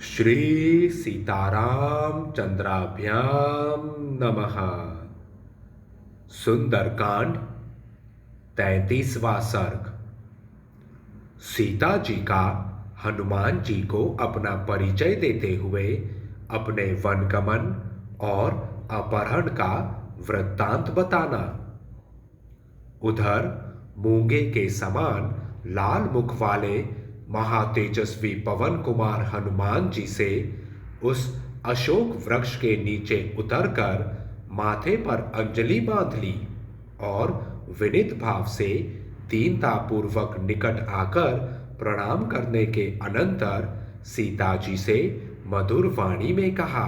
श्री सीताराम चंद्राभ्याम नमः। सुंदरकांड 33वां सर्ग। सीता जी का हनुमान जी को अपना परिचय देते हुए अपने वनगमन और अपहरण का वृत्तांत बताना। उधर मूंगे के समान लाल मुख वाले महातेजस्वी पवन कुमार हनुमान जी से उस अशोक वृक्ष के नीचे उतरकर माथे पर अंजलि बांध ली और विनीत भाव से दीनतापूर्वक निकट आकर प्रणाम करने के अनंतर सीता जी से मधुर वाणी में कहा।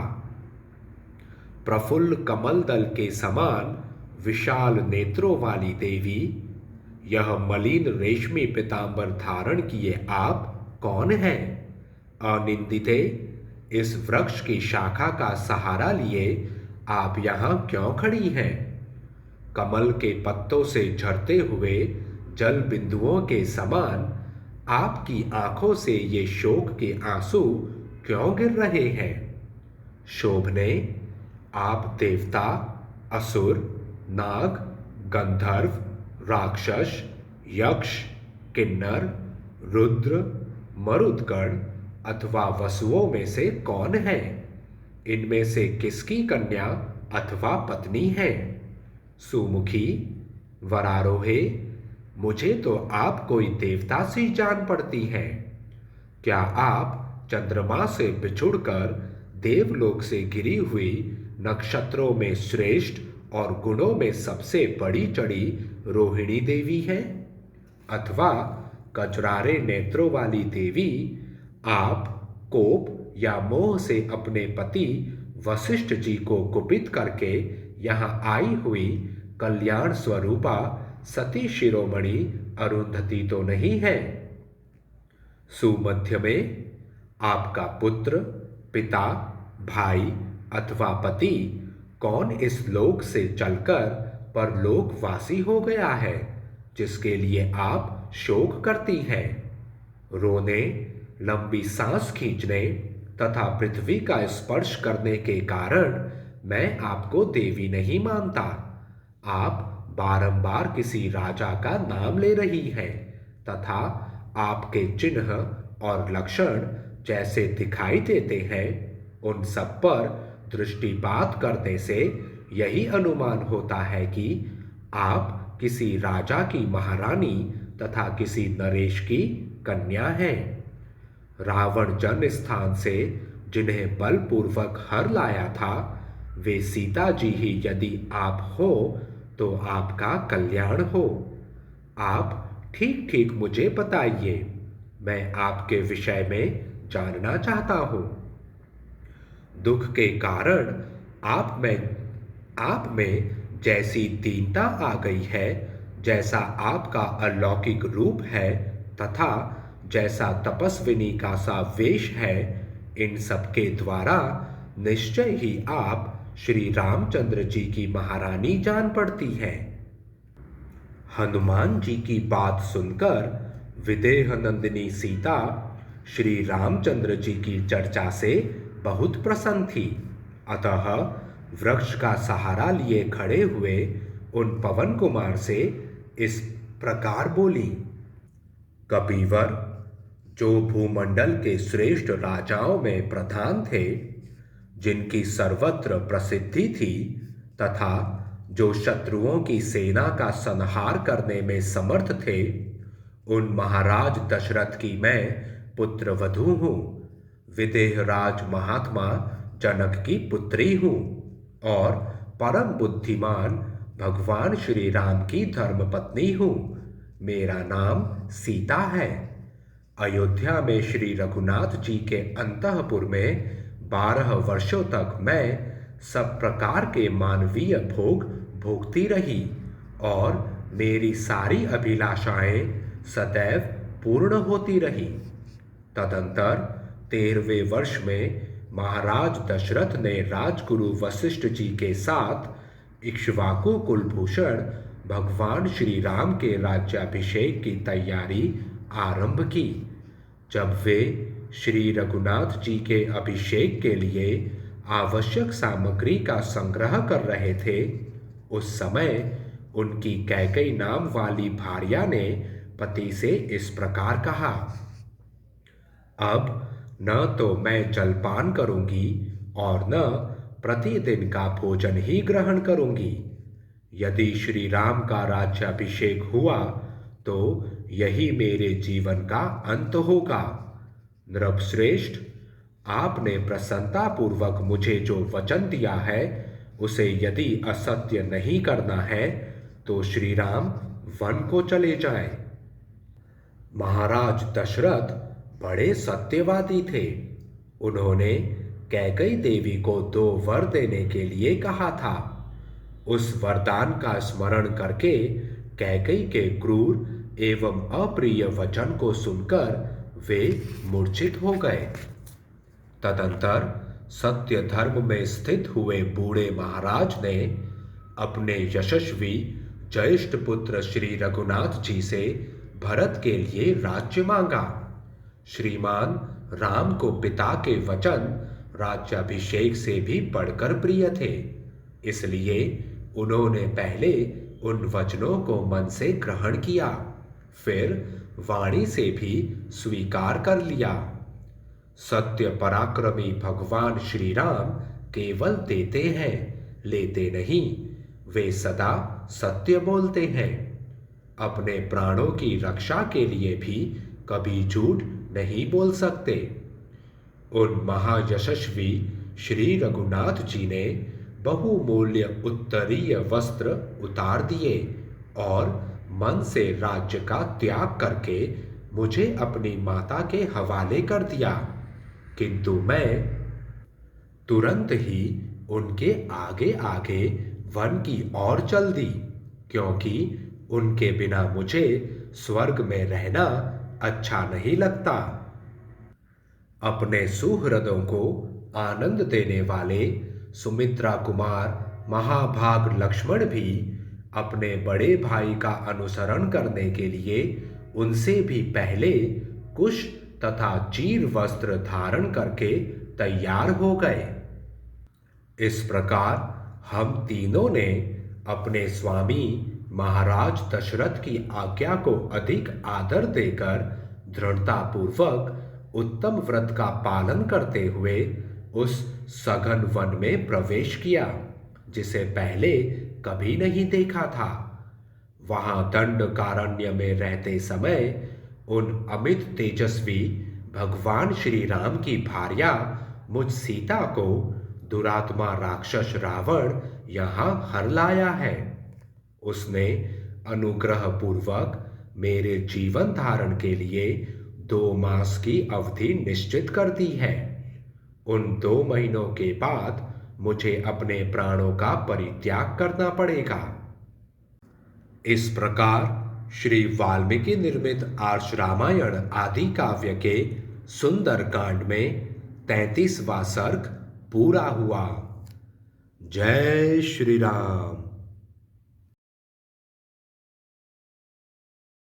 प्रफुल्ल कमल दल के समान विशाल नेत्रों वाली देवी, यह मलिन रेशमी पीतांबर धारण किए आप कौन हैं? अनिंदिते, इस वृक्ष की शाखा का सहारा लिए आप यहां क्यों खड़ी हैं? कमल के पत्तों से झरते हुए जल बिंदुओं के समान आपकी आंखों से ये शोक के आंसू क्यों गिर रहे हैं? शोभने, आप देवता, असुर, नाग, गंधर्व, राक्षस, यक्ष, किन्नर, रुद्र, मरुदगण अथवा वसुओं में से कौन है? इनमें से किसकी कन्या अथवा पत्नी है? सुमुखी, वरारोहे, मुझे तो आप कोई देवता सी जान पड़ती हैं। क्या आप चंद्रमा से बिछुड़कर देवलोक से गिरी हुई नक्षत्रों में श्रेष्ठ और गुणों में सबसे बड़ी चढ़ी रोहिणी देवी है? अथवा कजरारे नेत्रों वाली देवी, आप कोप या मोह से अपने पति वशिष्ठ जी को कुपित करके यहाँ आई हुई कल्याण स्वरूपा सती शिरोमणि अरुंधति तो नहीं है? सुमध्य में आपका पुत्र, पिता, भाई अथवा पति कौन इस लोक से चलकर परलोकवासी हो गया है, जिसके लिए आप शोक करती हैं? रोने, लंबी सांस खींचने तथा पृथ्वी का स्पर्श करने के कारण मैं आपको देवी नहीं मानता। आप बारंबार किसी राजा का नाम ले रही हैं तथा आपके चिन्ह और लक्षण जैसे दिखाई देते हैं, उन सब पर दृष्टिपात करने से यही अनुमान होता है कि आप किसी राजा की महारानी तथा किसी नरेश की कन्या हैं। रावण जन स्थान से जिन्हें बलपूर्वक हर लाया था, वे सीता जी ही यदि आप हो तो आपका कल्याण हो। आप ठीक ठीक मुझे बताइए, मैं आपके विषय में जानना चाहता हूं। दुख के कारण आप में जैसी दीनता आ गई है, जैसा आपका अलौकिक रूप है तथा जैसा तपस्विनी का सा वेश है, इन सब के द्वारा निश्चय ही आप श्री रामचंद्र जी की महारानी जान पड़ती हैं। हनुमान जी की बात सुनकर विदेह नंदिनी सीता श्री रामचंद्र जी की चर्चा से बहुत प्रसन्न थी। अतः वृक्ष का सहारा लिए खड़े हुए उन पवन कुमार से इस प्रकार बोली। कपिवर, जो भूमंडल के श्रेष्ठ राजाओं में प्रधान थे, जिनकी सर्वत्र प्रसिद्धि थी तथा जो शत्रुओं की सेना का संहार करने में समर्थ थे, उन महाराज दशरथ की मैं पुत्र वधू हूँ। विदेहराज महात्मा जनक की पुत्री हूँ और परम बुद्धिमान भगवान श्री राम की धर्मपत्नी हूँ। मेरा नाम सीता है। अयोध्या में श्री रघुनाथ जी के अंतःपुर में 12 वर्षों तक मैं सब प्रकार के मानवीय भोग भोगती रही और मेरी सारी अभिलाषाएं सदैव पूर्ण होती रही। तदंतर 13वें वर्ष में महाराज दशरथ ने राजगुरु वशिष्ठ जी के साथ इक्ष्वाकु कुलभूषण भगवान श्री राम के राज्याभिषेक की तैयारी आरंभ की। जब वे श्री रघुनाथ जी के अभिषेक के लिए आवश्यक सामग्री का संग्रह कर रहे थे, उस समय उनकी कैकई नाम वाली भार्या ने पति से इस प्रकार कहा, अब न तो मैं जलपान करूंगी और न प्रतिदिन का भोजन ही ग्रहण करूंगी। यदि श्री राम का राज्याभिषेक हुआ तो यही मेरे जीवन का अंत होगा। नृपश्रेष्ठ, आपने प्रसन्नतापूर्वक मुझे जो वचन दिया है उसे यदि असत्य नहीं करना है तो श्री राम वन को चले जाएं। महाराज दशरथ बड़े सत्यवादी थे। उन्होंने कैकई देवी को 2 वर देने के लिए कहा था। उस वरदान का स्मरण करके कैकई के क्रूर एवं अप्रिय वचन को सुनकर वे मूर्छित हो गए। तदंतर सत्य धर्म में स्थित हुए बूढ़े महाराज ने अपने यशस्वी ज्येष्ठ पुत्र श्री रघुनाथ जी से भरत के लिए राज्य मांगा। श्रीमान राम को पिता के वचन राज्याभिषेक से भी बढ़कर प्रिय थे, इसलिए उन्होंने पहले उन वचनों को मन से ग्रहण किया, फिर वाणी से भी स्वीकार कर लिया। सत्य पराक्रमी भगवान श्री राम केवल देते हैं, लेते नहीं। वे सदा सत्य बोलते हैं। अपने प्राणों की रक्षा के लिए भी कभी झूठ नहीं बोल सकते। उन महायशस्वी श्री रघुनाथ जी ने बहुमूल्य उत्तरीय वस्त्र उतार दिए और मन से राज्य का त्याग करके मुझे अपनी माता के हवाले कर दिया, किंतु मैं तुरंत ही उनके आगे आगे वन की ओर चल दी, क्योंकि उनके बिना मुझे स्वर्ग में रहना अच्छा नहीं लगता। अपने सुहृदों को आनंद देने वाले सुमित्रा कुमार महाभाग लक्ष्मण भी अपने बड़े भाई का अनुसरण करने के लिए उनसे भी पहले कुश तथा चीर वस्त्र धारण करके तैयार हो गए। इस प्रकार हम तीनों ने अपने स्वामी महाराज दशरथ की आज्ञा को अधिक आदर देकर दृढ़तापूर्वक उत्तम व्रत का पालन करते हुए उस सघन वन में प्रवेश किया, जिसे पहले कभी नहीं देखा था। वहां दंडकारण्य में रहते समय उन अमित तेजस्वी भगवान श्री राम की भार्या मुझ सीता को दुरात्मा राक्षस रावण यहाँ हर लाया है। उसने अनुग्रह पूर्वक मेरे जीवन धारण के लिए 2 मास की अवधि निश्चित कर दी है। उन 2 महीनों के बाद मुझे अपने प्राणों का परित्याग करना पड़ेगा। इस प्रकार श्री वाल्मीकि निर्मित आर्ष रामायण आदि काव्य के सुंदर कांड में 33वां सर्ग पूरा हुआ। जय श्री राम।